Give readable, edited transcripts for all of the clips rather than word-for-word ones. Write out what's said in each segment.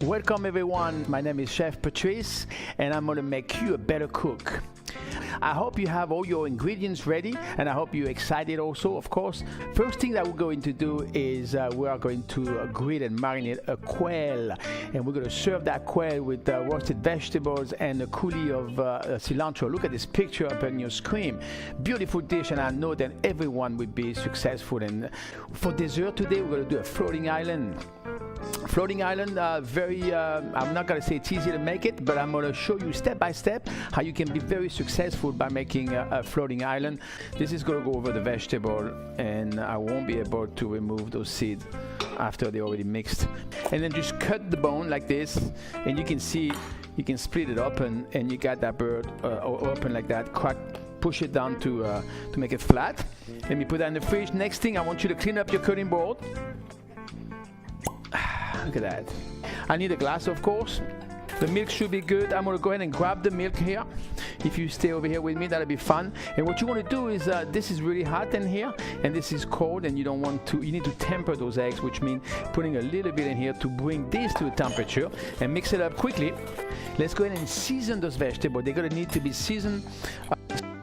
Welcome everyone, my name is Chef Patrice and I'm going to make you a better cook. I hope you have all your ingredients ready and I hope you're excited also, of course. First thing that we're going to do is we are going to grill and marinate a quail, and we're going to serve that quail with roasted vegetables and a coulis of cilantro. Look at this picture up on your screen. Beautiful dish, and I know that everyone will be successful. And for dessert today we're going to do a floating island. Floating island, I'm not going to say it's easy to make it, but I'm going to show you step by step how you can be very successful by making a floating island. This is going to go over the vegetable, and I won't be able to remove those seeds after they're already mixed. And then just cut the bone like this, and you can see, you can split it open, and you got that bird open like that. Crack, push it down to make it flat. Let me put that in the fridge. Next thing, I want you to clean up your cutting board. Look at that. I need a glass, of course. The milk should be good. I'm going to go ahead and grab the milk here. If you stay over here with me, that'll be fun. And what you want to do is, this is really hot in here, and this is cold, and you don't want to, you need to temper those eggs, which means putting a little bit in here to bring this to a temperature and mix it up quickly. Let's go ahead and season those vegetables. They're going to need to be seasoned.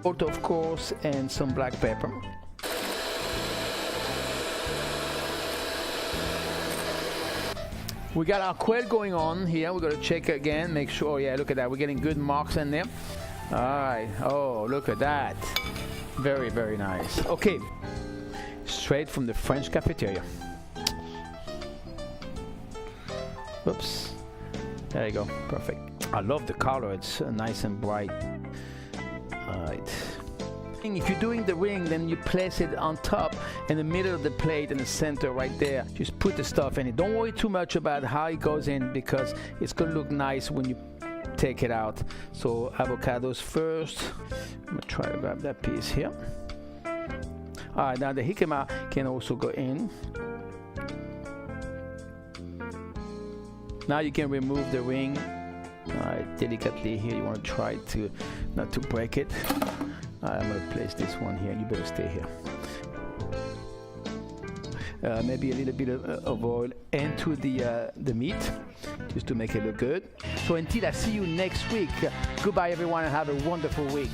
Salt, of course, and some black pepper. We got our quail going on here. We're going to check again, make sure. Oh yeah, look at that. We're getting good marks in there. All right. Oh, look at that. Very, very nice. Okay. Straight from the French cafeteria. Oops. There you go. Perfect. I love the color. It's nice and bright. All right. If you're doing the ring, then you place it on top in the middle of the plate in the center right there. Just put the stuff in it. Don't worry too much about how it goes in, because it's going to look nice when you take it out. So avocados first. I'm going to try to grab that piece here. All right, now the jicama can also go in. Now you can remove the ring. All right, delicately here. You want to try to not to break it. I'm going to place this one here. You better stay here. Maybe a little bit of oil into the meat, just to make it look good. So until I see you next week, goodbye everyone, and have a wonderful week.